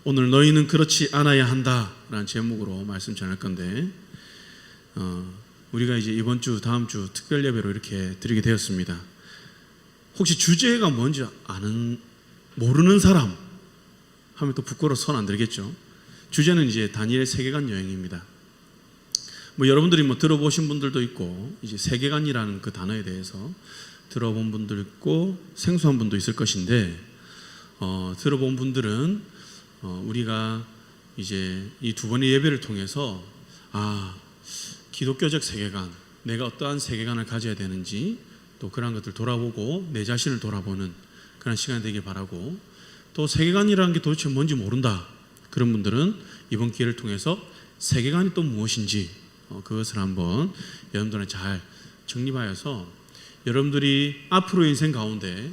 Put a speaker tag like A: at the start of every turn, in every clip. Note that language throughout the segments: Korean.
A: 오늘 너희는 그렇지 않아야 한다라는 제목으로 말씀 전할 건데, 우리가 이제 이번 주, 다음 주 특별 예배로 이렇게 드리게 되었습니다. 혹시 주제가 뭔지 모르는 사람 하면 또 부끄러워서 손 안 들겠죠. 주제는 이제 다니엘의 세계관 여행입니다. 여러분들이 들어보신 분들도 있고, 이제 세계관이라는 그 단어에 대해서 들어본 분도 있고 생소한 분도 있을 것인데, 들어본 분들은 우리가 이제 이 두 번의 예배를 통해서 기독교적 세계관, 내가 어떠한 세계관을 가져야 되는지 또 그런 것들 돌아보고 내 자신을 돌아보는 그런 시간이 되길 바라고, 또 세계관이라는 게 도대체 뭔지 모른다 그런 분들은 이번 기회를 통해서 세계관이 또 무엇인지 그것을 한번 여러분들은 잘 정립하여서 여러분들이 앞으로의 인생 가운데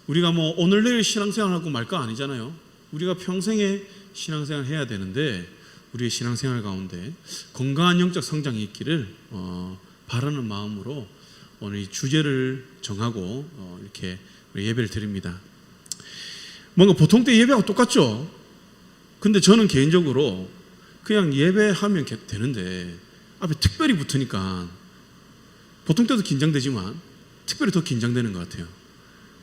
A: 우리가 오늘 내일 신앙생활하고 말 거 아니잖아요. 우리가 평생에 신앙생활 해야 되는데 우리의 신앙생활 가운데 건강한 영적 성장이 있기를 바라는 마음으로 오늘 이 주제를 정하고 이렇게 예배를 드립니다. 뭔가 보통 때 예배하고 똑같죠? 근데 저는 개인적으로 그냥 예배하면 되는데 앞에 특별히 붙으니까 보통 때도 긴장되지만 특별히 더 긴장되는 것 같아요.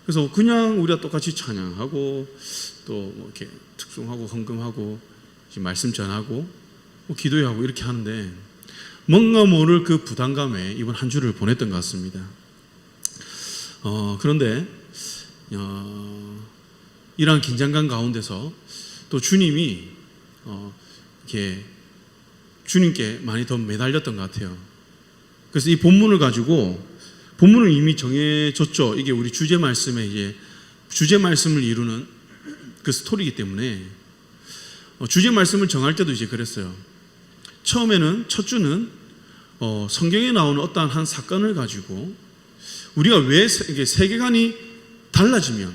A: 그래서 그냥 우리가 똑같이 찬양하고 또 이렇게 특송하고 헌금하고 말씀 전하고 기도하고 이렇게 하는데 뭔가 모를 그 부담감에 이번 한 주를 보냈던 것 같습니다. 그런데 이러한 긴장감 가운데서 또 주님이 이렇게 주님께 많이 더 매달렸던 것 같아요. 그래서 이 본문을 가지고, 본문은 이미 정해졌죠. 이게 우리 주제 말씀에 이제 주제 말씀을 이루는 그 스토리이기 때문에 주제 말씀을 정할 때도 이제 그랬어요. 처음에는 첫 주는 성경에 나오는 어떠한 한 사건을 가지고 우리가 왜 이게 세계관이 달라지면,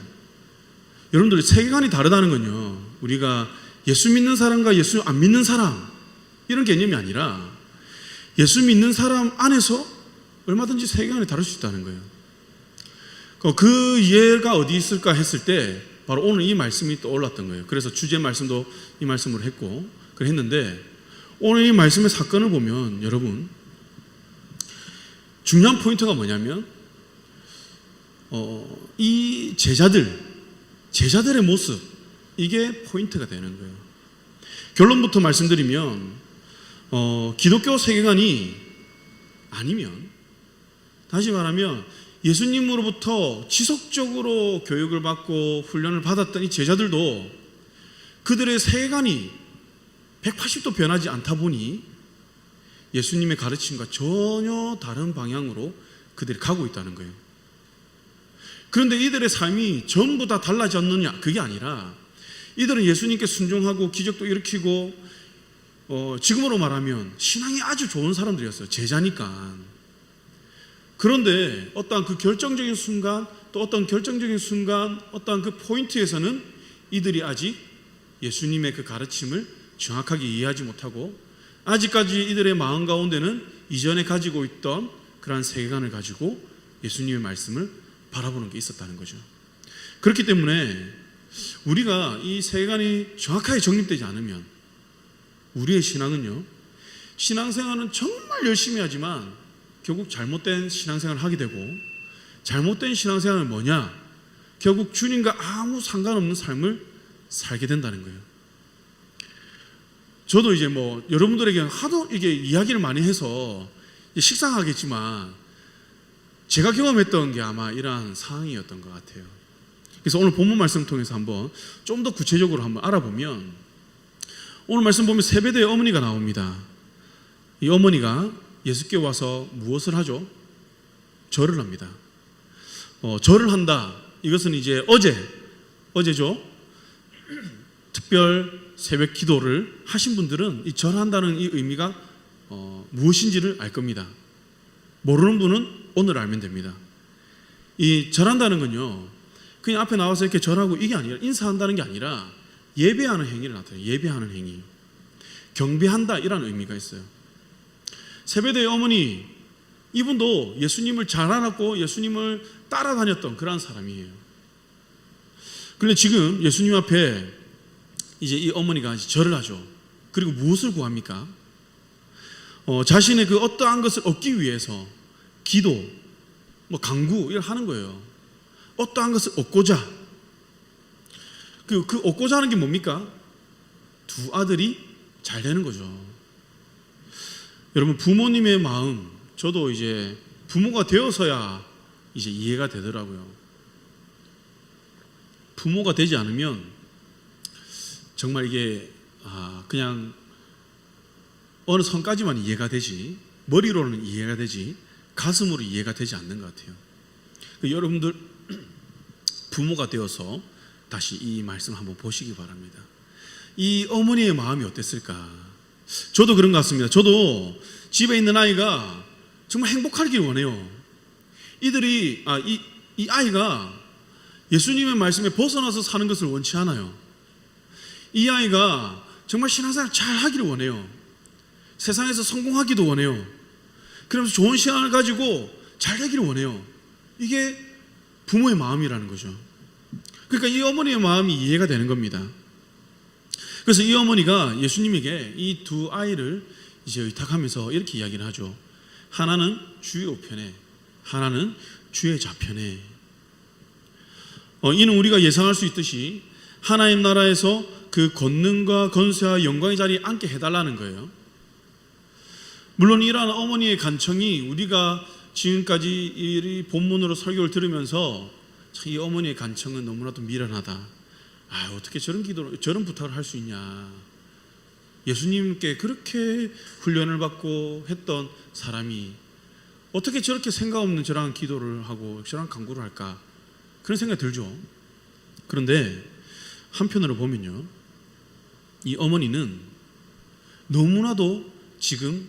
A: 여러분들 세계관이 다르다는 건요, 우리가 예수 믿는 사람과 예수 안 믿는 사람 이런 개념이 아니라 예수 믿는 사람 안에서 얼마든지 세계관이 다를 수 있다는 거예요. 그 이해가 어디 있을까 했을 때 바로 오늘 이 말씀이 떠올랐던 거예요. 그래서 주제 말씀도 이 말씀으로 했고 그랬는데, 오늘 이 말씀의 사건을 보면 여러분 중요한 포인트가 뭐냐면 이 제자들의 모습, 이게 포인트가 되는 거예요. 결론부터 말씀드리면 기독교 세계관이 아니면, 다시 말하면 예수님으로부터 지속적으로 교육을 받고 훈련을 받았던 이 제자들도 그들의 세계관이 180도 변하지 않다 보니 예수님의 가르침과 전혀 다른 방향으로 그들이 가고 있다는 거예요. 그런데 이들의 삶이 전부 다 달라졌느냐? 그게 아니라 이들은 예수님께 순종하고 기적도 일으키고 지금으로 말하면 신앙이 아주 좋은 사람들이었어요. 제자니까. 그런데 어떠한 그 결정적인 순간, 또 어떤 결정적인 순간, 어떠한 그 포인트에서는 이들이 아직 예수님의 그 가르침을 정확하게 이해하지 못하고, 아직까지 이들의 마음 가운데는 이전에 가지고 있던 그러한 세계관을 가지고 예수님의 말씀을 바라보는 게 있었다는 거죠. 그렇기 때문에 우리가 이 세계관이 정확하게 정립되지 않으면 우리의 신앙은요, 신앙생활은 정말 열심히 하지만 결국 잘못된 신앙생활을 하게 되고, 잘못된 신앙생활은 뭐냐? 결국 주님과 아무 상관없는 삶을 살게 된다는 거예요. 저도 이제 여러분들에게 하도 이게 이야기를 많이 해서 식상하겠지만 제가 경험했던 게 아마 이러한 상황이었던 것 같아요. 그래서 오늘 본문 말씀을 통해서 한번 좀 더 구체적으로 한번 알아보면, 오늘 말씀 보면 세베대의 어머니가 나옵니다. 이 어머니가 예수께 와서 무엇을 하죠? 절을 합니다. 절을 한다. 이것은 이제 어제죠. 특별 새벽 기도를 하신 분들은 이 절한다는 이 의미가 무엇인지를 알 겁니다. 모르는 분은 오늘 알면 됩니다. 이 절한다는 건요, 그냥 앞에 나와서 이렇게 절하고 이게 아니라, 인사한다는 게 아니라 예배하는 행위를 나타내요. 예배하는 행위, 경배한다, 이라는 의미가 있어요. 세베대의 어머니, 이분도 예수님을 잘 알았고 예수님을 따라다녔던 그런 사람이에요. 그런데 지금 예수님 앞에 이제 이 어머니가 절을 하죠. 그리고 무엇을 구합니까? 자신의 그 어떠한 것을 얻기 위해서 기도, 간구 이걸 하는 거예요. 어떠한 것을 얻고자. 그 얻고자 하는 게 뭡니까? 두 아들이 잘 되는 거죠. 여러분, 부모님의 마음, 저도 이제 부모가 되어서야 이제 이해가 되더라고요. 부모가 되지 않으면 정말 이게 그냥 어느 선까지만 이해가 되지, 머리로는 이해가 되지 가슴으로 이해가 되지 않는 것 같아요. 여러분들 부모가 되어서 다시 이 말씀을 한번 보시기 바랍니다. 이 어머니의 마음이 어땠을까? 저도 그런 것 같습니다. 저도 집에 있는 아이가 정말 행복하길 원해요. 이 아이가 예수님의 말씀에 벗어나서 사는 것을 원치 않아요. 이 아이가 정말 신앙생활 잘 하기를 원해요. 세상에서 성공하기도 원해요. 그러면서 좋은 시간을 가지고 잘 되기를 원해요. 이게 부모의 마음이라는 거죠. 그러니까 이 어머니의 마음이 이해가 되는 겁니다. 그래서 이 어머니가 예수님에게 이 두 아이를 이제 의탁하면서 이렇게 이야기를 하죠. 하나는 주의 우편에, 하나는 주의 좌편에. 이는 우리가 예상할 수 있듯이 하나님 나라에서 그 권능과 권세와 영광의 자리에 앉게 해달라는 거예요. 물론 이러한 어머니의 간청이 우리가 지금까지 이 본문으로 설교를 들으면서 이 어머니의 간청은 너무나도 미련하다. 어떻게 저런 부탁을 할 수 있냐. 예수님께 그렇게 훈련을 받고 했던 사람이 어떻게 저렇게 생각 없는 저런 기도를 하고 저런 간구를 할까? 그런 생각이 들죠. 그런데 한편으로 보면요, 이 어머니는 너무나도 지금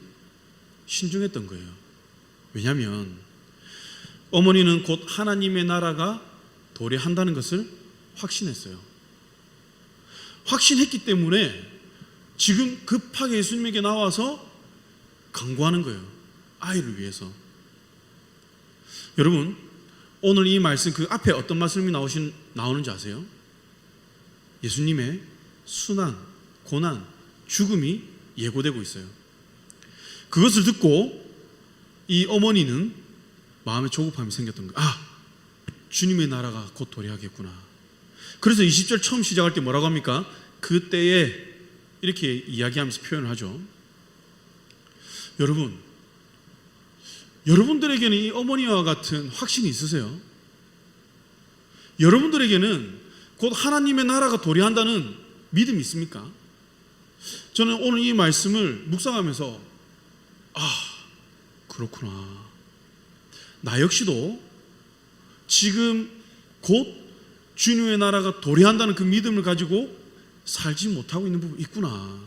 A: 신중했던 거예요. 왜냐하면 어머니는 곧 하나님의 나라가 도래한다는 것을 확신했어요. 확신했기 때문에 지금 급하게 예수님에게 나와서 간구하는 거예요. 아이를 위해서. 여러분, 오늘 이 말씀 그 앞에 어떤 말씀이 나오는지 아세요? 예수님의 순환, 고난, 죽음이 예고되고 있어요. 그것을 듣고 이 어머니는 마음에 조급함이 생겼던 거예요. 주님의 나라가 곧 도래하겠구나. 그래서 20절 처음 시작할 때 뭐라고 합니까? 그때에 이렇게 이야기하면서 표현을 하죠. 여러분들에게는 이 어머니와 같은 확신이 있으세요? 여러분들에게는 곧 하나님의 나라가 도래한다는 믿음이 있습니까? 저는 오늘 이 말씀을 묵상하면서 그렇구나. 나 역시도 지금 곧 주님의 나라가 도래한다는 그 믿음을 가지고 살지 못하고 있는 부분이 있구나.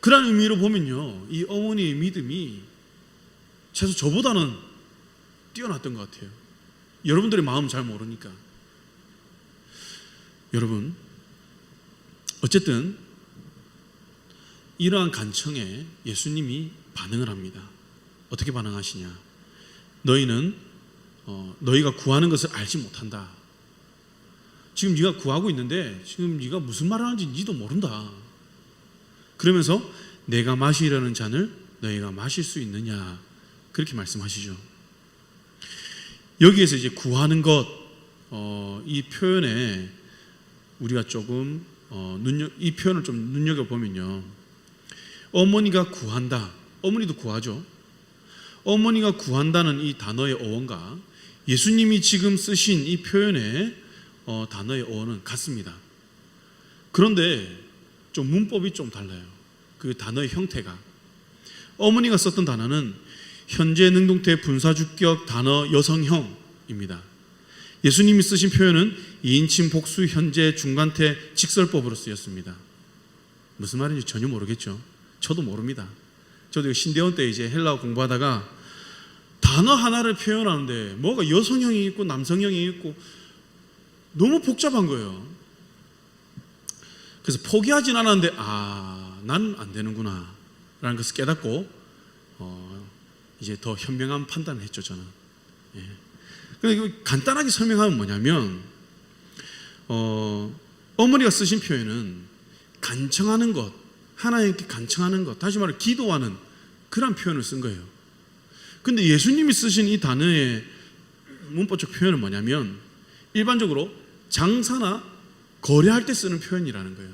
A: 그런 의미로 보면요, 이 어머니의 믿음이 최소 저보다는 뛰어났던 것 같아요. 여러분들의 마음 잘 모르니까. 여러분, 어쨌든 이러한 간청에 예수님이 반응을 합니다. 어떻게 반응하시냐? 너희는 너희가 구하는 것을 알지 못한다. 지금 네가 구하고 있는데 지금 네가 무슨 말을 하는지 니도 모른다. 그러면서 내가 마시려는 잔을 너희가 마실 수 있느냐, 그렇게 말씀하시죠. 여기에서 이제 구하는 것, 이 표현에 우리가 조금 이 표현을 좀 눈여겨보면요, 어머니가 구한다, 어머니도 구하죠. 어머니가 구한다는 이 단어의 어원과 예수님이 지금 쓰신 이 표현의 단어의 어원은 같습니다. 그런데 좀 문법이 좀 달라요. 그 단어의 형태가. 어머니가 썼던 단어는 현재 능동태 분사주격 단어 여성형입니다. 예수님이 쓰신 표현은 2인칭 복수 현재 중간태 직설법으로 쓰였습니다. 무슨 말인지 전혀 모르겠죠. 저도 모릅니다. 저도 신대원 때 이제 헬라어 공부하다가 단어 하나를 표현하는데 뭐가 여성형이 있고 남성형이 있고 너무 복잡한 거예요. 그래서 포기하진 않았는데 난 안 되는구나 라는 것을 깨닫고 이제 더 현명한 판단을 했죠, 저는. 그러니까 간단하게 설명하면 뭐냐면 어머니가 쓰신 표현은 간청하는 것, 하나님께 간청하는 것, 다시 말해 기도하는 그런 표현을 쓴 거예요. 근데 예수님이 쓰신 이 단어의 문법적 표현은 뭐냐면 일반적으로 장사나 거래할 때 쓰는 표현이라는 거예요.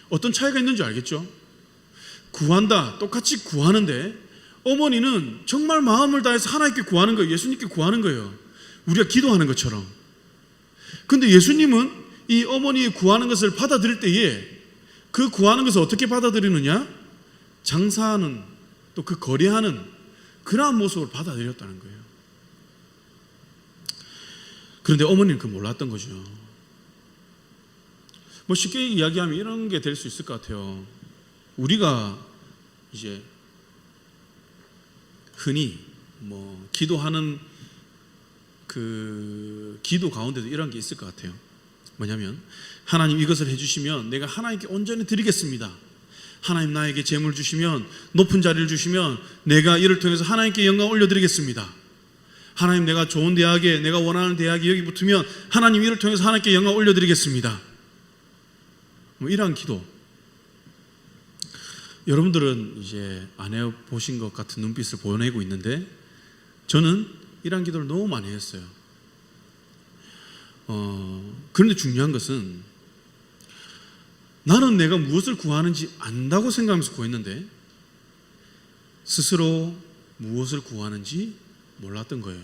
A: 어떤 차이가 있는 줄 알겠죠? 구한다, 똑같이 구하는데 어머니는 정말 마음을 다해서 하나님께 구하는 거예요. 예수님께 구하는 거예요. 우리가 기도하는 것처럼. 근데 예수님은 이 어머니의 구하는 것을 받아들일 때에 그 구하는 것을 어떻게 받아들이느냐? 장사하는, 또 그 거래하는 그러한 모습을 받아들였다는 거예요. 그런데 어머니는 그걸 몰랐던 거죠. 뭐 쉽게 이야기하면 이런 게 될 수 있을 것 같아요. 우리가 이제 흔히 뭐 기도하는 그 기도 가운데도 이런 게 있을 것 같아요. 뭐냐면 하나님 이것을 해주시면 내가 하나님께 온전히 드리겠습니다. 하나님 나에게 재물 주시면, 높은 자리를 주시면 내가 이를 통해서 하나님께 영광 올려드리겠습니다. 하나님 내가 좋은 대학에, 내가 원하는 대학에 여기 붙으면 하나님 이를 통해서 하나님께 영광 올려드리겠습니다. 뭐 이러한 기도. 여러분들은 이제 안 해보신 것 같은 눈빛을 보내고 있는데 저는 이러한 기도를 너무 많이 했어요. 그런데 중요한 것은 나는 내가 무엇을 구하는지 안다고 생각하면서 구했는데 스스로 무엇을 구하는지 몰랐던 거예요.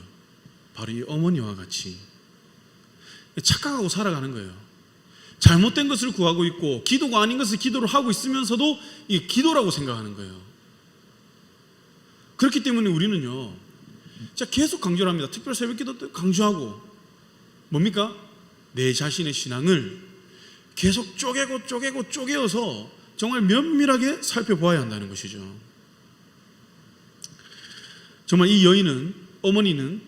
A: 바로 이 어머니와 같이 착각하고 살아가는 거예요. 잘못된 것을 구하고 있고 기도가 아닌 것을 기도를 하고 있으면서도 이 기도라고 생각하는 거예요. 그렇기 때문에 우리는요, 진짜 계속 강조를 합니다. 특별 새벽 기도 때 강조하고 뭡니까? 내 자신의 신앙을 계속 쪼개어서 정말 면밀하게 살펴보아야 한다는 것이죠. 정말 이 여인은, 어머니는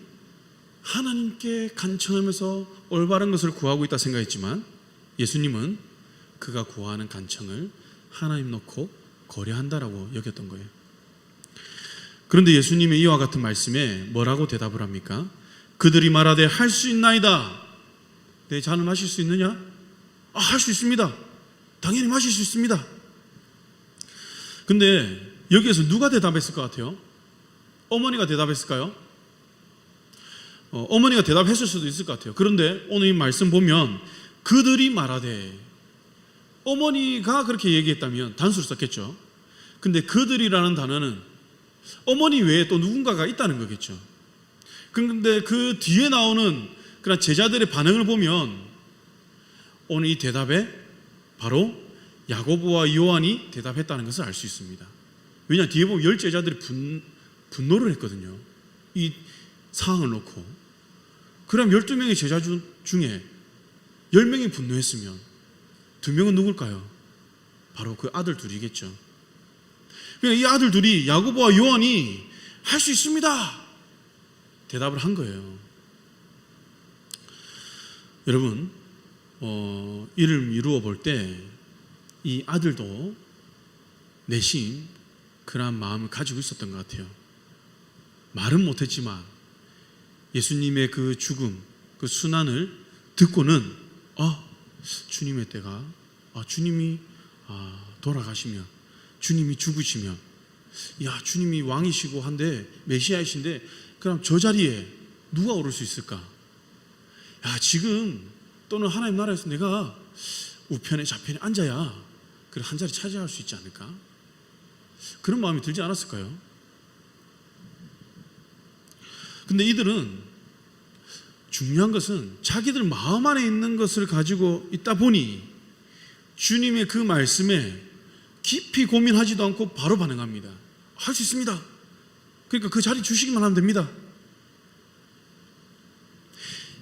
A: 하나님께 간청하면서 올바른 것을 구하고 있다 생각했지만 예수님은 그가 구하는 간청을 하나님 놓고 거래한다라고 여겼던 거예요. 그런데 예수님의 이와 같은 말씀에 뭐라고 대답을 합니까? 그들이 말하되 할 수 있나이다. 내 잔을 마실 수 있느냐? 할 수 있습니다. 당연히 마실 수 있습니다. 근데 여기에서 누가 대답했을 것 같아요? 어머니가 대답했을까요? 어머니가 대답했을 수도 있을 것 같아요. 그런데 오늘 이 말씀 보면 그들이 말하되, 어머니가 그렇게 얘기했다면 단수를 썼겠죠. 근데 그들이라는 단어는 어머니 외에 또 누군가가 있다는 거겠죠. 그런데 그 뒤에 나오는 그런 제자들의 반응을 보면 오늘 이 대답에 바로 야고보와 요한이 대답했다는 것을 알 수 있습니다. 왜냐, 뒤에 보면 10 제자들이 분노를 했거든요. 이 상황을 놓고. 그럼 12명의 제자 중에 10명이 분노했으면 2명은 누굴까요? 바로 그 아들 둘이겠죠. 그러니까 이 아들 둘이, 야고보와 요한이 할 수 있습니다 대답을 한 거예요. 여러분, 이를 이루어 볼 때 이 아들도 내심 그러한 마음을 가지고 있었던 것 같아요. 말은 못했지만 예수님의 그 죽음, 그 순환을 듣고는 주님의 때가, 주님이 돌아가시면, 주님이 죽으시면, 주님이 왕이시고 한데 메시아이신데 그럼 저 자리에 누가 오를 수 있을까? 지금 또는 하나님 나라에서 내가 우편에 좌편에 앉아야 그래 한 자리 차지할 수 있지 않을까? 그런 마음이 들지 않았을까요? 근데 이들은 중요한 것은 자기들 마음 안에 있는 것을 가지고 있다 보니 주님의 그 말씀에 깊이 고민하지도 않고 바로 반응합니다. 할 수 있습니다. 그러니까 그 자리 주시기만 하면 됩니다.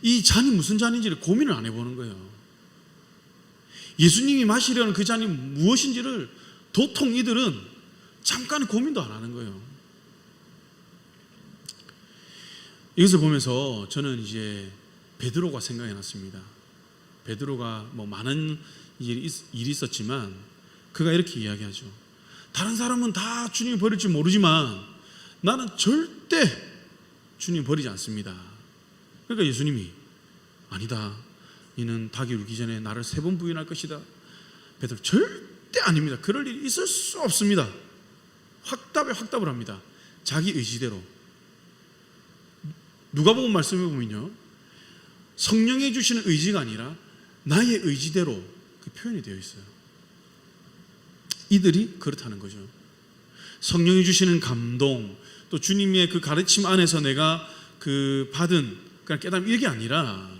A: 이 잔이 무슨 잔인지를 고민을 안 해보는 거예요. 예수님이 마시려는 그 잔이 무엇인지를 도통 이들은 잠깐 고민도 안 하는 거예요. 이것을 보면서 저는 이제 베드로가 생각이 났습니다. 베드로가 뭐 많은 일이 있었지만 그가 이렇게 이야기하죠. 다른 사람은 다 주님이 버릴지 모르지만 나는 절대 주님 버리지 않습니다. 그러니까 예수님이 아니다. 이는 닭이 울기 전에 나를 3번 부인할 것이다. 베드로 절대 아닙니다. 그럴 일이 있을 수 없습니다. 확답을 합니다. 자기 의지대로. 누가복음 말씀해 보면요, 성령이 주시는 의지가 아니라 나의 의지대로 그 표현이 되어 있어요. 이들이 그렇다는 거죠. 성령이 주시는 감동, 또 주님의 그 가르침 안에서 내가 그 받은 그냥 깨달음, 이게 아니라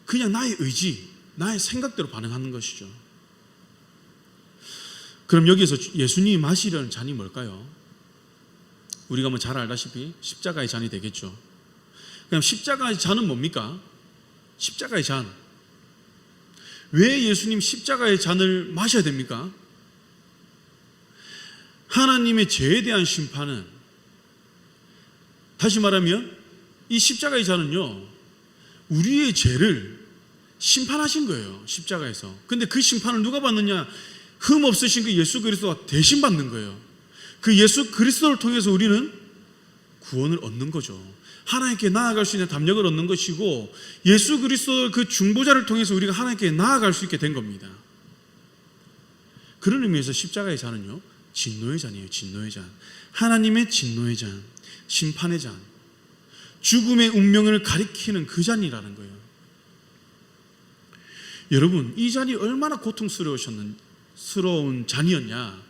A: 그냥 나의 의지, 나의 생각대로 반응하는 것이죠. 그럼 여기에서 예수님이 마시려는 잔이 뭘까요? 우리가 뭐 잘 알다시피 십자가의 잔이 되겠죠. 그럼 십자가의 잔은 뭡니까? 십자가의 잔. 왜 예수님 십자가의 잔을 마셔야 됩니까? 하나님의 죄에 대한 심판은, 다시 말하면 이 십자가의 잔은요, 우리의 죄를 심판하신 거예요. 십자가에서. 근데 그 심판을 누가 받느냐? 흠 없으신 그 예수 그리스도가 대신 받는 거예요. 그 예수 그리스도를 통해서 우리는 구원을 얻는 거죠. 하나님께 나아갈 수 있는 담력을 얻는 것이고, 예수 그리스도 그 중보자를 통해서 우리가 하나님께 나아갈 수 있게 된 겁니다. 그런 의미에서 십자가의 잔은요, 진노의 잔이에요. 진노의 잔. 하나님의 진노의 잔, 심판의 잔, 죽음의 운명을 가리키는 그 잔이라는 거예요. 여러분, 이 잔이 얼마나 고통스러운 잔이었냐.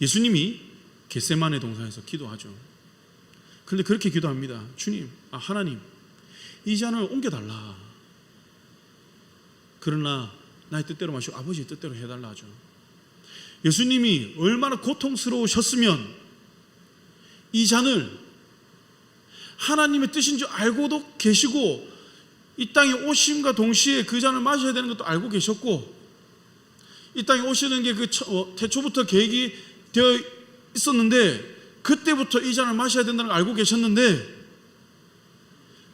A: 예수님이 겟세마네 동산에서 기도하죠. 그런데 그렇게 기도합니다. 주님, 하나님, 이 잔을 옮겨달라. 그러나 나의 뜻대로 마시고 아버지의 뜻대로 해달라 하죠. 예수님이 얼마나 고통스러우셨으면 이 잔을 하나님의 뜻인 줄 알고도 계시고, 이 땅에 오심과 동시에 그 잔을 마셔야 되는 것도 알고 계셨고, 이 땅에 오시는 게 그 태초부터 계획이 되어 있었는데, 그때부터 이 잔을 마셔야 된다는 걸 알고 계셨는데,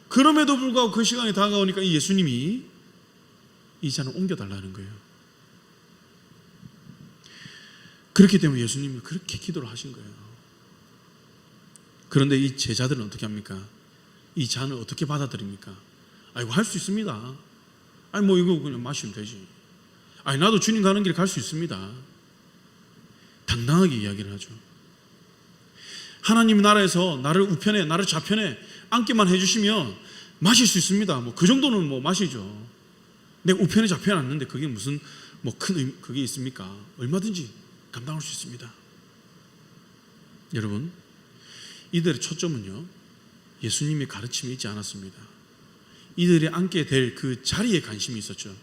A: 그럼에도 불구하고 그 시간이 다가오니까 이 예수님이 이 잔을 옮겨달라는 거예요. 그렇기 때문에 예수님이 그렇게 기도를 하신 거예요. 그런데 이 제자들은 어떻게 합니까? 이 잔을 어떻게 받아들입니까? 이거 할 수 있습니다. 뭐 이거 그냥 마시면 되지. 나도 주님 가는 길 갈 수 있습니다. 당당하게 이야기를 하죠. 하나님 나라에서 나를 우편에, 나를 좌편에 앉게만 해주시면 마실 수 있습니다. 뭐 그 정도는 뭐 마시죠. 내가 우편에 잡혀놨는데 그게 무슨 뭐 큰 그게 있습니까? 얼마든지 감당할 수 있습니다. 여러분, 이들의 초점은요, 예수님의 가르침이 있지 않았습니다. 이들이 앉게 될 그 자리에 관심이 있었죠.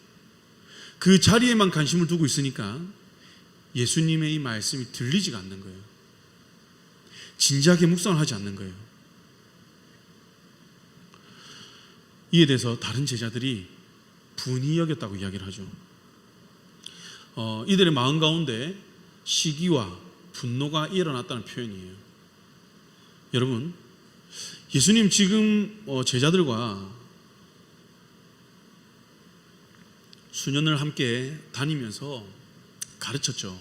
A: 그 자리에만 관심을 두고 있으니까 예수님의 이 말씀이 들리지가 않는 거예요. 진지하게 묵상을 하지 않는 거예요. 이에 대해서 다른 제자들이 분이 여겼다고 이야기를 하죠. 이들의 마음 가운데 시기와 분노가 일어났다는 표현이에요. 여러분, 예수님 지금 제자들과 수년을 함께 다니면서 가르쳤죠.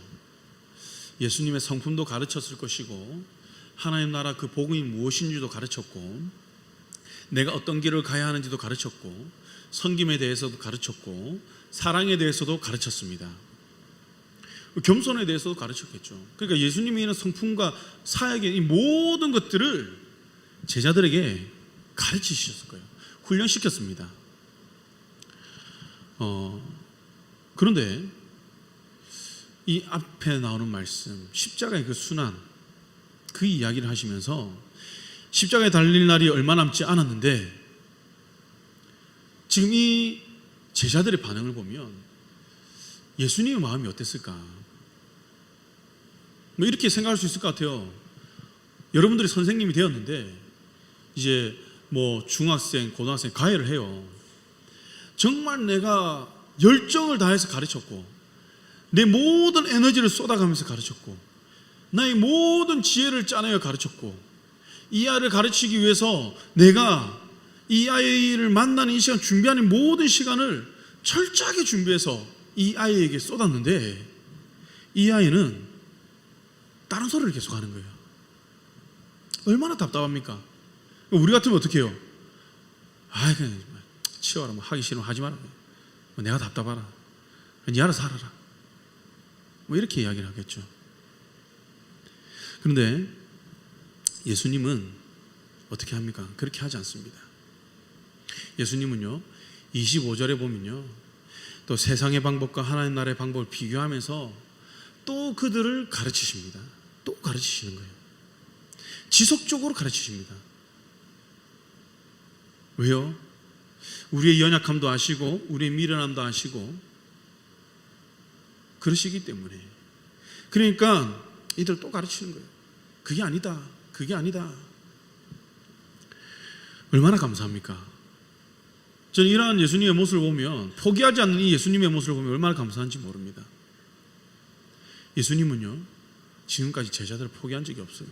A: 예수님의 성품도 가르쳤을 것이고, 하나님 나라 그 복음이 무엇인지도 가르쳤고, 내가 어떤 길을 가야 하는지도 가르쳤고, 섬김에 대해서도 가르쳤고, 사랑에 대해서도 가르쳤습니다. 겸손에 대해서도 가르쳤겠죠. 그러니까 예수님이 있는 성품과 사역의 이 모든 것들을 제자들에게 가르치셨을 거예요. 훈련시켰습니다. 그런데 이 앞에 나오는 말씀, 십자가의 그 순환, 그 이야기를 하시면서 십자가에 달릴 날이 얼마 남지 않았는데, 지금 이 제자들의 반응을 보면 예수님의 마음이 어땠을까? 뭐 이렇게 생각할 수 있을 것 같아요. 여러분들이 선생님이 되었는데 이제 뭐 중학생, 고등학생 가해를 해요. 정말 내가 열정을 다해서 가르쳤고, 내 모든 에너지를 쏟아가면서 가르쳤고, 나의 모든 지혜를 짜내어 가르쳤고, 이 아이를 가르치기 위해서 내가 이 아이를 만나는 이 시간, 준비하는 모든 시간을 철저하게 준비해서 이 아이에게 쏟았는데, 이 아이는 다른 소리를 계속 하는 거예요. 얼마나 답답합니까? 우리 같으면 어떻게 해요? 그냥 치워라, 뭐 하기 싫으면 하지 마라. 내가 답답하라. 네 알아서 살아라. 뭐 이렇게 이야기를 하겠죠. 그런데 예수님은 어떻게 합니까? 그렇게 하지 않습니다. 예수님은요, 25절에 보면요, 또 세상의 방법과 하나님 나라의 방법을 비교하면서 또 그들을 가르치십니다. 또 가르치시는 거예요. 지속적으로 가르치십니다. 왜요? 우리의 연약함도 아시고 우리의 미련함도 아시고 그러시기 때문에. 그러니까 이들 또 가르치는 거예요. 그게 아니다. 그게 아니다. 얼마나 감사합니까? 저는 이러한 예수님의 모습을 보면, 포기하지 않는 이 예수님의 모습을 보면 얼마나 감사한지 모릅니다. 예수님은요, 지금까지 제자들을 포기한 적이 없어요.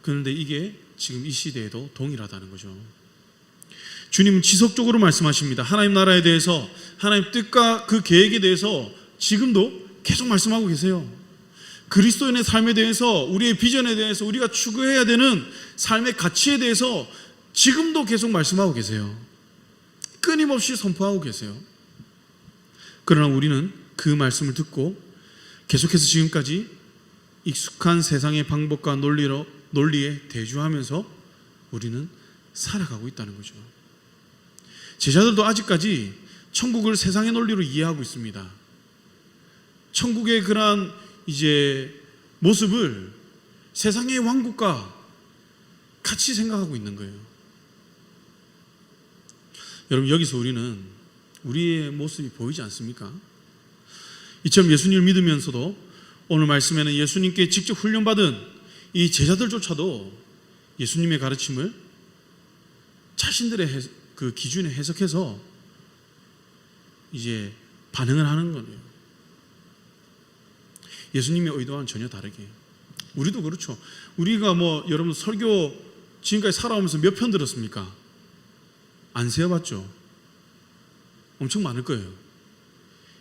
A: 그런데 이게 지금 이 시대에도 동일하다는 거죠. 주님은 지속적으로 말씀하십니다. 하나님 나라에 대해서, 하나님 뜻과 그 계획에 대해서 지금도 계속 말씀하고 계세요. 그리스도인의 삶에 대해서, 우리의 비전에 대해서, 우리가 추구해야 되는 삶의 가치에 대해서 지금도 계속 말씀하고 계세요. 끊임없이 선포하고 계세요. 그러나 우리는 그 말씀을 듣고 계속해서 지금까지 익숙한 세상의 방법과 논리에 대주하면서 우리는 살아가고 있다는 거죠. 제자들도 아직까지 천국을 세상의 논리로 이해하고 있습니다. 천국의 그러한 이제 모습을 세상의 왕국과 같이 생각하고 있는 거예요. 여러분, 여기서 우리는 우리의 모습이 보이지 않습니까? 이처럼 예수님을 믿으면서도 오늘 말씀에는 예수님께 직접 훈련받은 이 제자들조차도 예수님의 가르침을 자신들의 그 기준에 해석해서 이제 반응을 하는 거예요. 예수님의 의도와는 전혀 다르게. 우리도 그렇죠. 우리가 여러분 설교 지금까지 살아오면서 몇 편 들었습니까? 안 세어봤죠? 엄청 많을 거예요.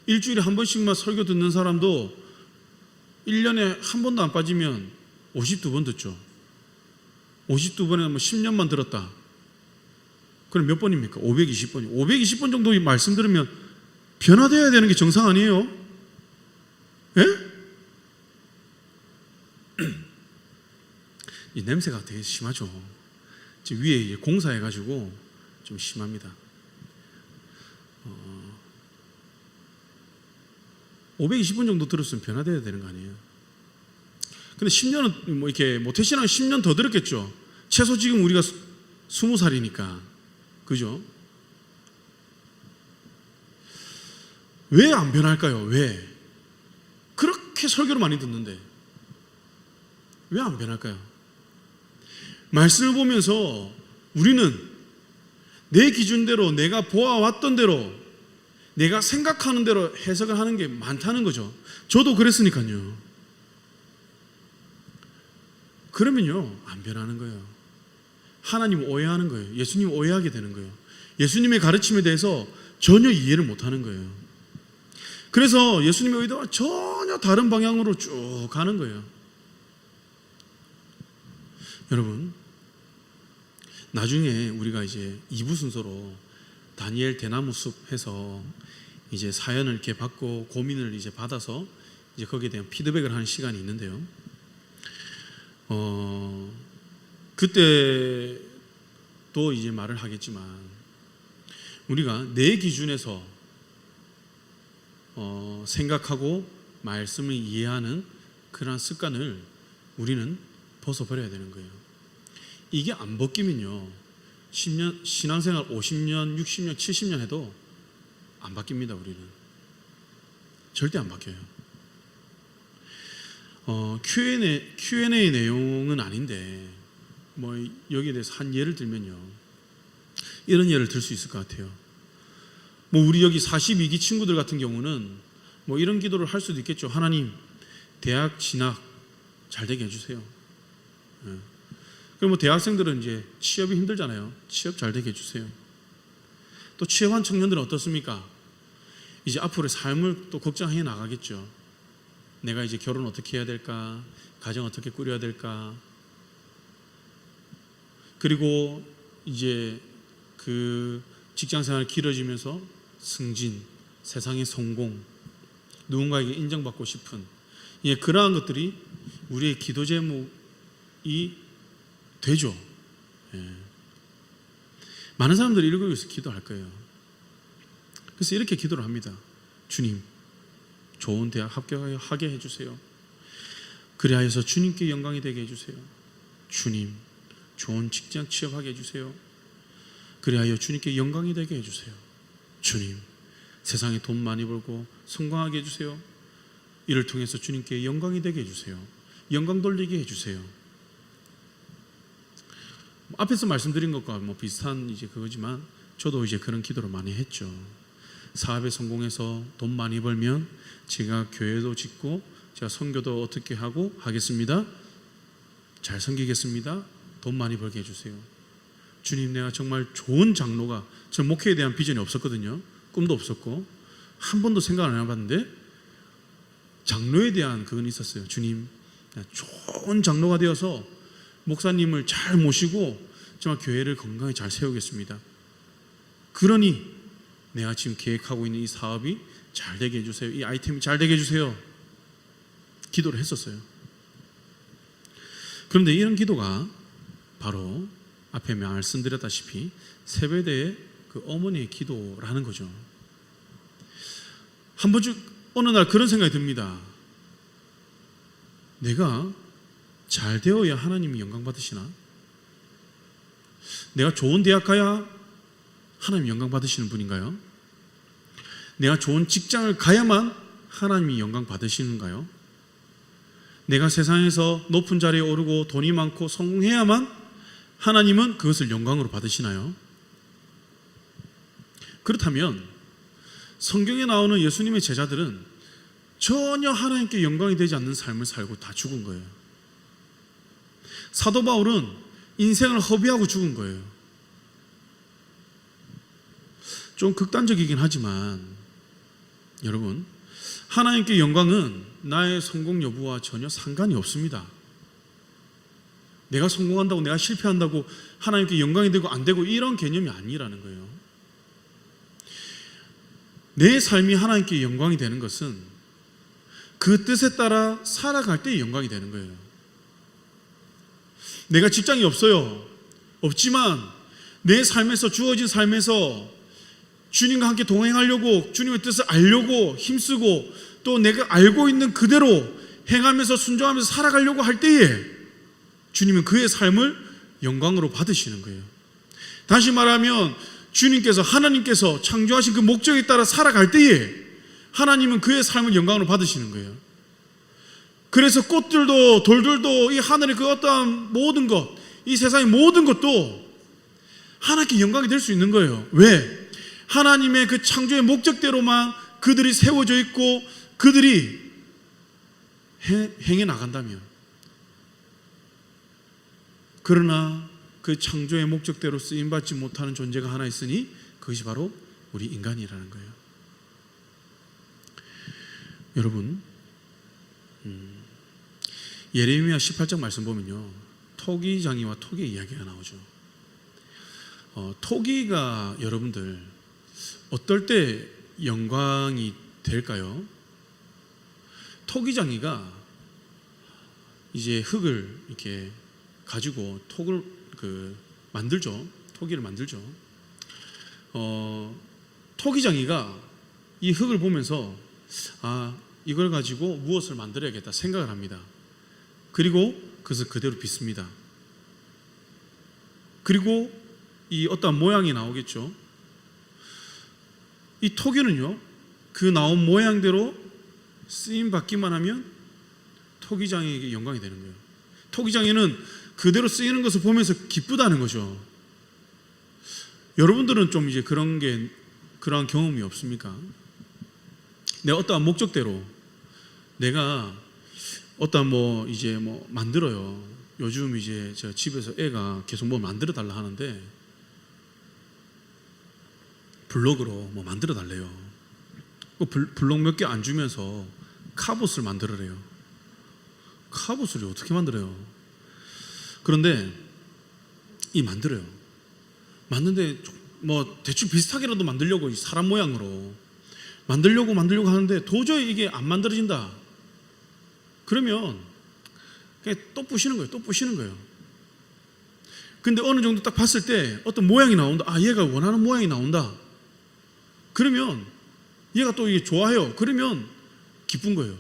A: 일주일에 한 번씩만 설교 듣는 사람도 1년에 한 번도 안 빠지면 52번 듣죠. 52번에 10년만 들었다. 그럼 몇 번입니까? 520번이. 520번 정도 말씀 들으면 변화되어야 되는 게 정상 아니에요? 예? 이 냄새가 되게 심하죠. 지금 위에 공사해가지고 좀 심합니다. 520번 정도 들었으면 변화되어야 되는 거 아니에요? 근데 10년은 이렇게 모태신앙 10년 더 들었겠죠. 최소 지금 우리가 20살이니까. 그죠? 왜 안 변할까요? 왜? 그렇게 설교를 많이 듣는데 왜 안 변할까요? 말씀을 보면서 우리는 내 기준대로, 내가 보아왔던 대로, 내가 생각하는 대로 해석을 하는 게 많다는 거죠. 저도 그랬으니까요. 그러면요, 안 변하는 거예요. 하나님 오해하는 거예요. 예수님 오해하게 되는 거예요. 예수님의 가르침에 대해서 전혀 이해를 못하는 거예요. 그래서 예수님의 의도와 전혀 다른 방향으로 쭉 가는 거예요. 여러분, 나중에 우리가 이제 2부 순서로 다니엘 대나무 숲 해서 이제 사연을 이렇게 받고 고민을 이제 받아서 이제 거기에 대한 피드백을 하는 시간이 있는데요. 그때 또 이제 말을 하겠지만 우리가 내 기준에서 생각하고 말씀을 이해하는 그런 습관을 우리는 벗어버려야 되는 거예요. 이게 안 벗기면요, 10년, 신앙생활 50년, 60년, 70년 해도 안 바뀝니다. 우리는 절대 안 바뀌어요. Q&A 내용은 아닌데 여기에 대해서 한 예를 들면요, 이런 예를 들 수 있을 것 같아요. 우리 여기 42기 친구들 같은 경우는 이런 기도를 할 수도 있겠죠. 하나님, 대학 진학 잘 되게 해주세요. 그럼 대학생들은 이제 취업이 힘들잖아요. 취업 잘 되게 해주세요. 또 취업한 청년들은 어떻습니까? 이제 앞으로의 삶을 또 걱정해 나가겠죠. 내가 이제 결혼 어떻게 해야 될까? 가정 어떻게 꾸려야 될까? 그리고 이제 그 직장생활 길어지면서 승진, 세상의 성공, 누군가에게 인정받고 싶은 그러한 것들이 우리의 기도 제목이 되죠. 많은 사람들이 이걸 위해서 기도할 거예요. 그래서 이렇게 기도를 합니다. 주님, 좋은 대학 합격하게 해주세요. 그리하여서 주님께 영광이 되게 해주세요. 주님, 좋은 직장 취업하게 해주세요. 그리하여 주님께 영광이 되게 해주세요. 주님, 세상에 돈 많이 벌고 성공하게 해주세요. 이를 통해서 주님께 영광이 되게 해주세요. 영광 돌리게 해주세요. 앞에서 말씀드린 것과 비슷한 그거지만 저도 그런 기도를 많이 했죠. 사업에 성공해서 돈 많이 벌면 제가 교회도 짓고 제가 선교도 어떻게 하고 하겠습니다. 잘 섬기겠습니다. 돈 많이 벌게 해주세요. 주님, 내가 정말 좋은 장로가, 저 목회에 대한 비전이 없었거든요. 꿈도 없었고 한 번도 생각을 안 해봤는데 장로에 대한 그건 있었어요. 주님, 좋은 장로가 되어서 목사님을 잘 모시고 정말 교회를 건강히 잘 세우겠습니다. 그러니 내가 지금 계획하고 있는 이 사업이 잘 되게 해주세요. 이 아이템이 잘 되게 해주세요. 기도를 했었어요. 그런데 이런 기도가 바로 앞에 말씀드렸다시피 세베대의 그 어머니의 기도라는 거죠. 한 번쯤 어느 날 그런 생각이 듭니다. 내가 잘 되어야 하나님이 영광 받으시나? 내가 좋은 대학 가야 하나님이 영광 받으시는 분인가요? 내가 좋은 직장을 가야만 하나님이 영광 받으시는가요? 내가 세상에서 높은 자리에 오르고 돈이 많고 성공해야만 하나님은 그것을 영광으로 받으시나요? 그렇다면 성경에 나오는 예수님의 제자들은 전혀 하나님께 영광이 되지 않는 삶을 살고 다 죽은 거예요. 사도 바울은 인생을 허비하고 죽은 거예요. 좀 극단적이긴 하지만 여러분, 하나님께 영광은 나의 성공 여부와 전혀 상관이 없습니다. 내가 성공한다고 내가 실패한다고 하나님께 영광이 되고 안 되고 이런 개념이 아니라는 거예요. 내 삶이 하나님께 영광이 되는 것은 그 뜻에 따라 살아갈 때의 영광이 되는 거예요. 내가 직장이 없어요. 없지만 내 삶에서, 주어진 삶에서 주님과 함께 동행하려고, 주님의 뜻을 알려고 힘쓰고 또 내가 알고 있는 그대로 행하면서 순종하면서 살아가려고 할 때에 주님은 그의 삶을 영광으로 받으시는 거예요. 다시 말하면 주님께서, 하나님께서 창조하신 그 목적에 따라 살아갈 때에 하나님은 그의 삶을 영광으로 받으시는 거예요. 그래서 꽃들도 돌들도 이 하늘의 그 어떠한 모든 것, 이 세상의 모든 것도 하나님께 영광이 될 수 있는 거예요. 왜? 하나님의 그 창조의 목적대로만 그들이 세워져 있고 그들이 행해 나간다면. 그러나 그 창조의 목적대로 쓰임받지 못하는 존재가 하나 있으니 그것이 바로 우리 인간이라는 거예요. 여러분, 예레미야 18장 말씀 보면요, 토기장이와 토기의 이야기가 나오죠. 토기가 여러분들 어떨 때 영광이 될까요? 토기장이가 이제 흙을 이렇게 가지고 톡을 만들죠. 토기를 만들죠. 토기장이가 이 흙을 보면서 이걸 가지고 무엇을 만들어야겠다 생각을 합니다. 그리고 그것을 그대로 빚습니다. 그리고 이 어떠한 모양이 나오겠죠. 이 토기는요, 그 나온 모양대로 쓰임 받기만 하면 토기장에게 영광이 되는 거예요. 토기장에는 그대로 쓰이는 것을 보면서 기쁘다는 거죠. 여러분들은 좀 이제 그러한 경험이 없습니까? 내가 어떠한 목적대로 내가 어떠한 만들어요. 요즘 이제 제가 집에서 애가 계속 만들어 달라 하는데 블록으로 만들어 달래요. 블록 몇 개 안 주면서 카봇을 만들으래요. 카봇을 어떻게 만들어요? 그런데 만들어요. 맞는데 뭐 대충 비슷하게라도 만들려고 사람 모양으로 만들려고 하는데 도저히 이게 안 만들어진다. 그러면 그냥 또 부시는 거예요. 근데 어느 정도 딱 봤을 때 어떤 모양이 나온다. 아, 얘가 원하는 모양이 나온다. 그러면 얘가 또 이게 좋아해요. 그러면 기쁜 거예요.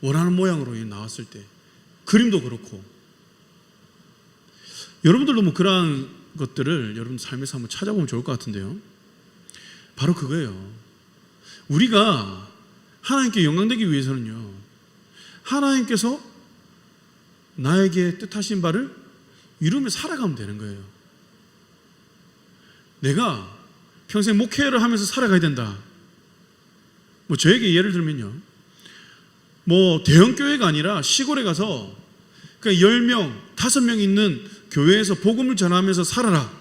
A: 원하는 모양으로 나왔을 때. 그림도 그렇고. 여러분들도 뭐 그러한 것들을 여러분 삶에서 한번 찾아보면 좋을 것 같은데요. 바로 그거예요. 우리가 하나님께 영광되기 위해서는요, 하나님께서 나에게 뜻하신 바를 이루며 살아가면 되는 거예요. 내가 평생 목회를 하면서 살아가야 된다. 뭐 저에게 예를 들면요, 뭐 대형 교회가 아니라 시골에 가서 그냥 10명, 5명 있는 교회에서 복음을 전하면서 살아라.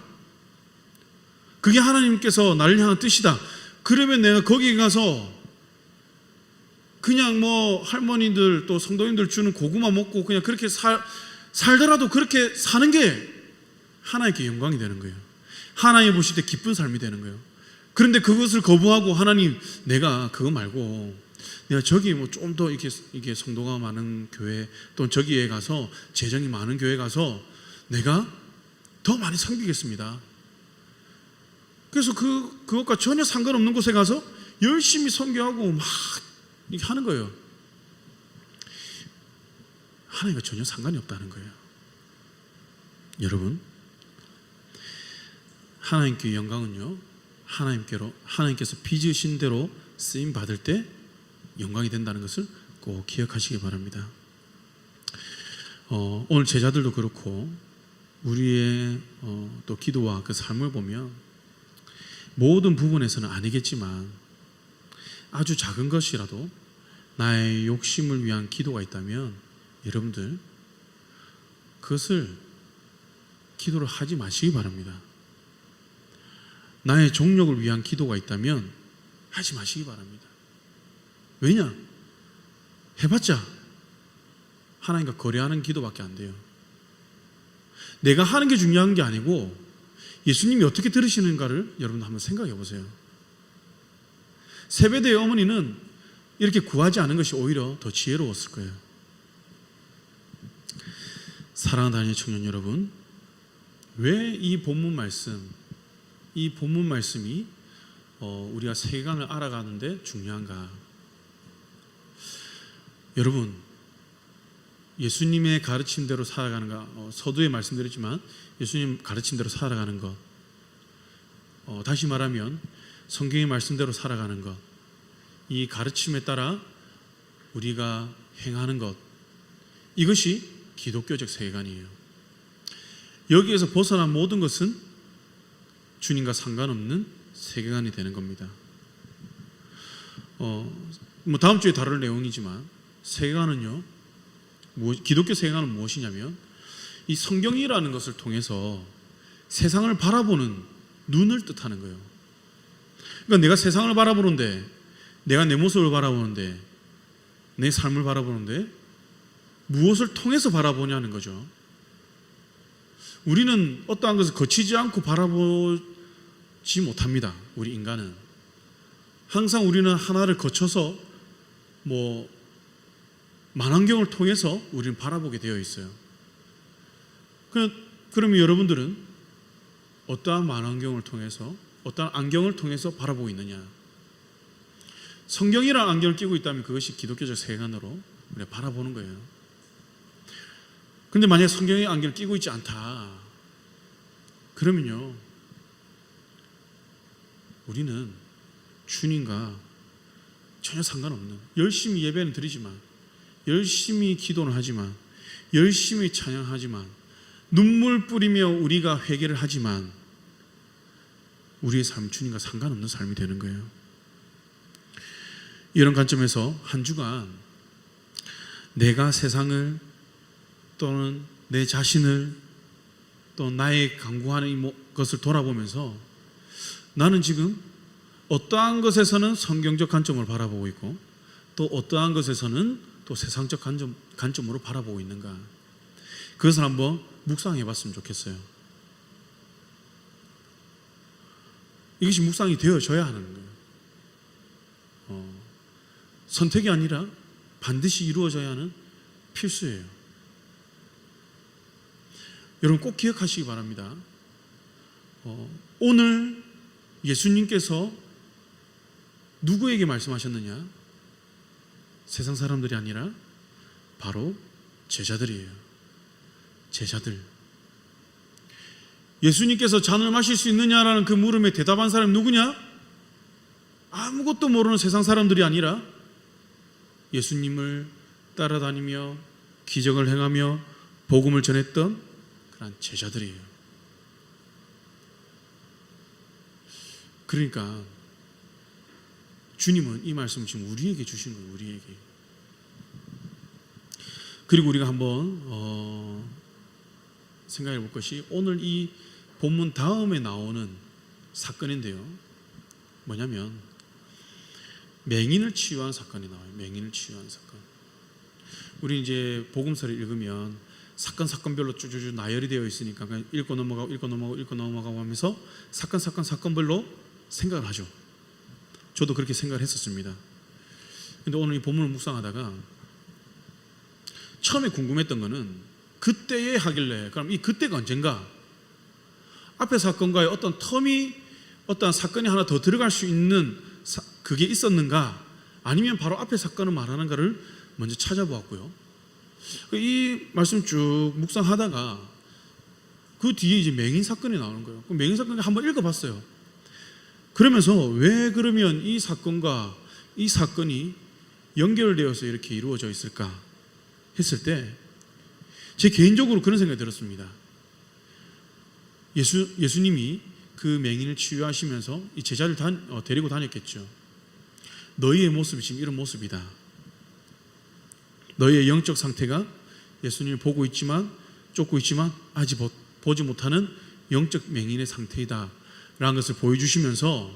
A: 그게 하나님께서 나를 향한 뜻이다. 그러면 내가 거기 가서 그냥 뭐 할머니들 또 성도님들 주는 고구마 먹고 그냥 그렇게 살더라도 그렇게 사는 게 하나님께 영광이 되는 거예요. 하나님 보실 때 기쁜 삶이 되는 거예요. 그런데 그것을 거부하고 하나님, 내가 그거 말고 내가 저기 뭐 좀 더 이게 성도가 많은 교회 또 저기에 가서 재정이 많은 교회 가서 내가 더 많이 섬기겠습니다. 그래서 그것과 전혀 상관없는 곳에 가서 열심히 섬겨하고 막 이렇게 하는 거예요. 하나님과 전혀 상관이 없다는 거예요. 여러분, 하나님께 영광은요, 하나님께서 빚으신 대로 쓰임 받을 때 영광이 된다는 것을 꼭 기억하시기 바랍니다. 오늘 제자들도 그렇고 우리의 또 기도와 그 삶을 보면 모든 부분에서는 아니겠지만 아주 작은 것이라도 나의 욕심을 위한 기도가 있다면 여러분들 그것을 기도를 하지 마시기 바랍니다. 나의 종력을 위한 기도가 있다면 하지 마시기 바랍니다. 왜냐? 해봤자 하나님과 거래하는 기도밖에 안 돼요. 내가 하는 게 중요한 게 아니고 예수님이 어떻게 들으시는가를 여러분 한번 생각해 보세요. 세베대의 어머니는 이렇게 구하지 않은 것이 오히려 더 지혜로웠을 거예요. 사랑하는 다니엘 청년 여러분, 왜 이 본문 말씀이 우리가 세계관을 알아가는데 중요한가? 여러분, 예수님의 가르침대로 살아가는 것, 서두에 말씀드렸지만 예수님 가르침대로 살아가는 것, 다시 말하면 성경의 말씀대로 살아가는 것, 이 가르침에 따라 우리가 행하는 것, 이것이 기독교적 세계관이에요. 여기에서 벗어난 모든 것은 주님과 상관없는 세계관이 되는 겁니다. 뭐 다음 주에 다룰 내용이지만 세계관은요, 기독교 세계관은 무엇이냐면 이 성경이라는 것을 통해서 세상을 바라보는 눈을 뜻하는 거예요. 그러니까 내가 세상을 바라보는데, 내가 내 모습을 바라보는데, 내 삶을 바라보는데 무엇을 통해서 바라보냐는 거죠. 우리는 어떠한 것을 거치지 않고 바라보지 못합니다. 우리 인간은 항상 우리는 하나를 거쳐서 뭐 만환경을 통해서 우리는 바라보게 되어 있어요. 그러면 여러분들은 어떠한 만환경을 통해서, 어떠한 안경을 통해서 바라보고 있느냐? 성경이라는 안경을 끼고 있다면 그것이 기독교적 세계관으로 우리가 바라보는 거예요. 그런데 만약에 성경의 안경을 끼고 있지 않다, 그러면요, 우리는 주님과 전혀 상관없는, 열심히 예배는 드리지만, 열심히 기도는 하지만, 열심히 찬양하지만, 눈물 뿌리며 우리가 회개를 하지만 우리의 삶은 주님과 상관없는 삶이 되는 거예요. 이런 관점에서 한 주간 내가 세상을 또는 내 자신을 또 나의 강구하는 것을 돌아보면서 나는 지금 어떠한 것에서는 성경적 관점을 바라보고 있고 또 어떠한 것에서는 또 세상적 관점으로 바라보고 있는가, 그것을 한번 묵상해 봤으면 좋겠어요. 이것이 묵상이 되어져야 하는 거예요. 선택이 아니라 반드시 이루어져야 하는 필수예요. 여러분 꼭 기억하시기 바랍니다. 오늘 예수님께서 누구에게 말씀하셨느냐? 세상 사람들이 아니라 바로 제자들이에요. 제자들. 예수님께서 잔을 마실 수 있느냐라는 그 물음에 대답한 사람이 누구냐? 아무것도 모르는 세상 사람들이 아니라 예수님을 따라다니며 기적을 행하며 복음을 전했던 그런 제자들이에요. 그러니까 주님은 이 말씀을 지금 우리에게 주신 거예요. 우리에게. 그리고 우리가 한번 생각해 볼 것이 오늘 이 본문 다음에 나오는 사건인데요. 뭐냐면 맹인을 치유한 사건이 나와요. 맹인을 치유한 사건. 우리 이제 복음서를 읽으면 사건별로 쭈쭈쭈 나열이 되어 있으니까 그냥 읽고 넘어가고 하면서 사건별로 생각을 하죠. 저도 그렇게 생각을 했었습니다. 근데 오늘 이 본문을 묵상하다가 처음에 궁금했던 거는 그때에 하길래 그럼 이 그때가 언젠가? 앞에 사건과의 어떤 텀이 어떤 사건이 하나 더 들어갈 수 있는 그게 있었는가? 아니면 바로 앞에 사건을 말하는가를 먼저 찾아보았고요. 이 말씀 쭉 묵상하다가 그 뒤에 이제 맹인 사건이 나오는 거예요. 그 맹인 사건을 한번 읽어봤어요. 그러면서 왜 그러면 이 사건과 이 사건이 연결되어서 이렇게 이루어져 있을까 했을 때 제 개인적으로 그런 생각이 들었습니다. 예수님이 그 맹인을 치유하시면서 이 제자를 데리고 다녔겠죠. 너희의 모습이 지금 이런 모습이다. 너희의 영적 상태가 예수님을 보고 있지만 쫓고 있지만 아직 보지 못하는 영적 맹인의 상태이다 라는 것을 보여주시면서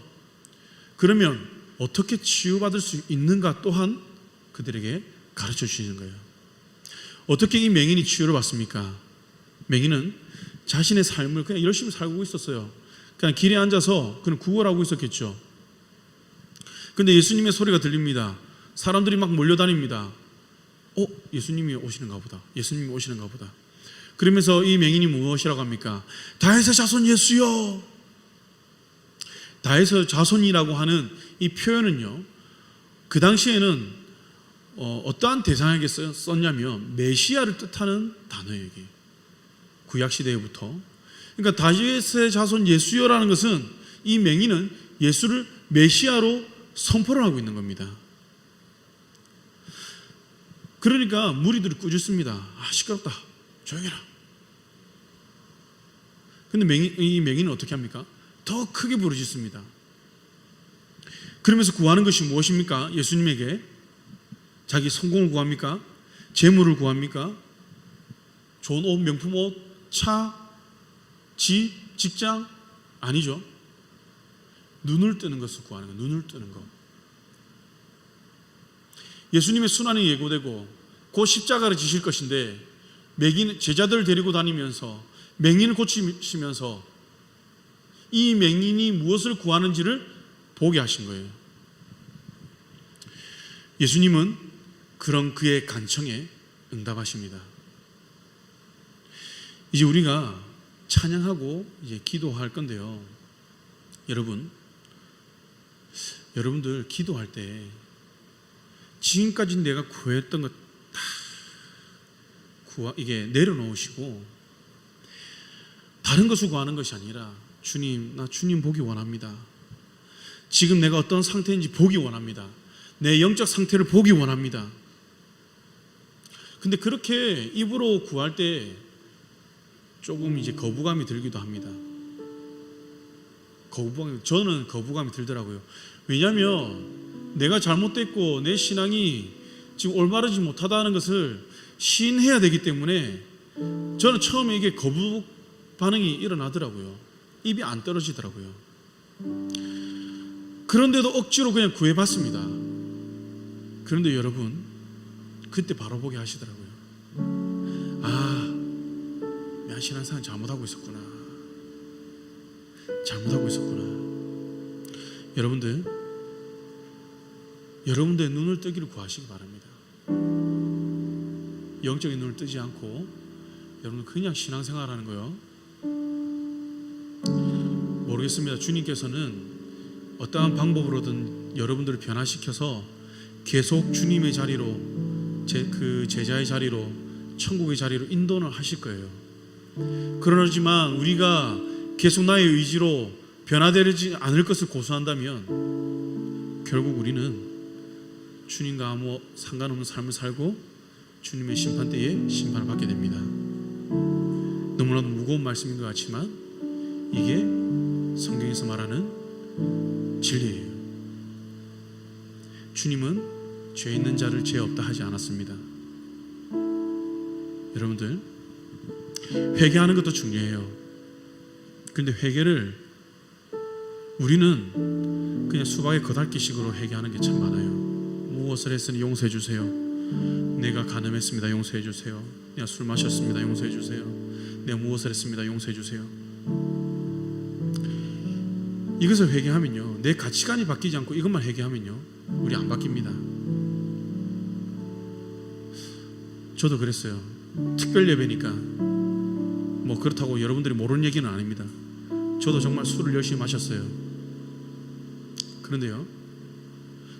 A: 그러면 어떻게 치유받을 수 있는가 또한 그들에게 가르쳐 주시는 거예요. 어떻게 이 맹인이 치유를 받습니까? 맹인은 자신의 삶을 그냥 열심히 살고 있었어요. 그냥 길에 앉아서 그냥 구걸하고 있었겠죠. 근데 예수님의 소리가 들립니다. 사람들이 막 몰려다닙니다. 예수님이 오시는가 보다. 예수님이 오시는가 보다. 그러면서 이 맹인이 무엇이라고 합니까? 다윗의 자손 예수여. 다윗의 자손이라고 하는 이 표현은요, 그 당시에는 어떠한 대상에게 썼냐면 메시아를 뜻하는 단어예요. 이게 구약시대부터. 그러니까 다윗의 자손 예수여라는 것은 이 맹인은 예수를 메시아로 선포를 하고 있는 겁니다. 그러니까 무리들이 꾸짖습니다. 시끄럽다. 조용해라. 근데 이 맹인은 어떻게 합니까? 더 크게 부르짖습니다. 그러면서 구하는 것이 무엇입니까? 예수님에게 자기 성공을 구합니까? 재물을 구합니까? 좋은 옷, 명품 옷, 차, 집, 직장? 아니죠. 눈을 뜨는 것을 구하는 거. 눈을 뜨는 거. 예수님의 순환이 예고되고 곧 십자가를 지실 것인데 맹인 제자들을 데리고 다니면서 맹인을 고치시면서 이 맹인이 무엇을 구하는지를 보게 하신 거예요. 예수님은 그런 그의 간청에 응답하십니다. 이제 우리가 찬양하고 이제 기도할 건데요. 여러분들 기도할 때 지금까지 내가 구했던 것 다 이게 내려놓으시고 다른 것을 구하는 것이 아니라 주님, 나 주님 보기 원합니다. 지금 내가 어떤 상태인지 보기 원합니다. 내 영적 상태를 보기 원합니다. 근데 그렇게 입으로 구할 때 조금 이제 거부감이 들기도 합니다. 저는 거부감이 들더라고요. 왜냐하면 내가 잘못됐고 내 신앙이 지금 올바르지 못하다는 것을 시인해야 되기 때문에 저는 처음에 이게 거부 반응이 일어나더라고요. 입이 안 떨어지더라고요. 그런데도 억지로 그냥 구해봤습니다. 그런데 여러분, 그때 바로 보게 하시더라고요. 내가 신앙생활 잘못하고 있었구나. 여러분들의 눈을 뜨기를 구하시기 바랍니다. 영적인 눈을 뜨지 않고 여러분 그냥 신앙생활하는 거요. 모르겠습니다. 주님께서는 어떠한 방법으로든 여러분들을 변화시켜서 계속 주님의 자리로 그 제자의 자리로 천국의 자리로 인도를 하실 거예요. 그러지만 우리가 계속 나의 의지로 변화되지 않을 것을 고수한다면 결국 우리는 주님과 아무 상관없는 삶을 살고 주님의 심판대에 심판을 받게 됩니다. 너무나도 무거운 말씀인 것 같지만 이게 성경에서 말하는 진리예요. 주님은 죄 있는 자를 죄 없다 하지 않았습니다. 여러분들 회개하는 것도 중요해요. 그런데 회개를 우리는 그냥 수박의 겉핥기식으로 회개하는 게 참 많아요. 무엇을 했으니 용서해 주세요. 내가 간음했습니다. 용서해 주세요. 내가 술 마셨습니다. 용서해 주세요. 내가 무엇을 했습니다. 용서해 주세요. 이것을 회개하면요, 내 가치관이 바뀌지 않고 이것만 회개하면요, 우리 안 바뀝니다. 저도 그랬어요. 특별 예배니까 뭐 그렇다고 여러분들이 모르는 얘기는 아닙니다. 저도 정말 술을 열심히 마셨어요. 그런데요,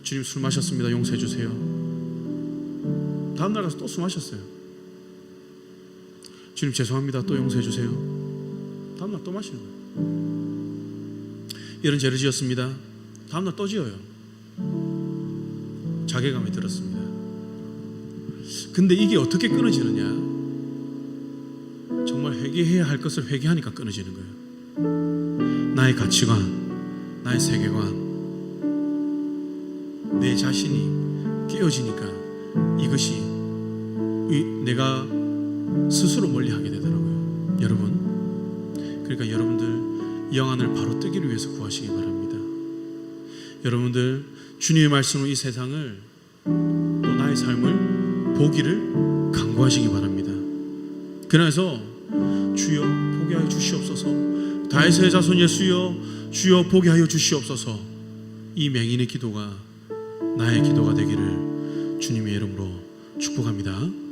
A: 주님 술 마셨습니다. 용서해 주세요. 다음날 가서 또 술 마셨어요. 주님 죄송합니다. 또 용서해 주세요. 다음날 또 마시는 거예요. 이런 죄를 지었습니다. 다음날 또 지어요. 자괴감이 들었습니다. 근데 이게 어떻게 끊어지느냐? 정말 회개해야 할 것을 회개하니까 끊어지는 거예요. 나의 가치관, 나의 세계관, 내 자신이 깨어지니까 이것이 내가 스스로 멀리하게 되더라고요. 여러분, 그러니까 여러분들 영안을 바로 뜨기를 위해서 구하시기 바랍니다. 여러분들 주님의 말씀으로 이 세상을 또 나의 삶을 보기를 간구하시기 바랍니다. 그래서 주여 보게 하여 주시옵소서. 다윗의 자손 예수여 주여 보게 하여 주시옵소서. 이 맹인의 기도가 나의 기도가 되기를 주님의 이름으로 축복합니다.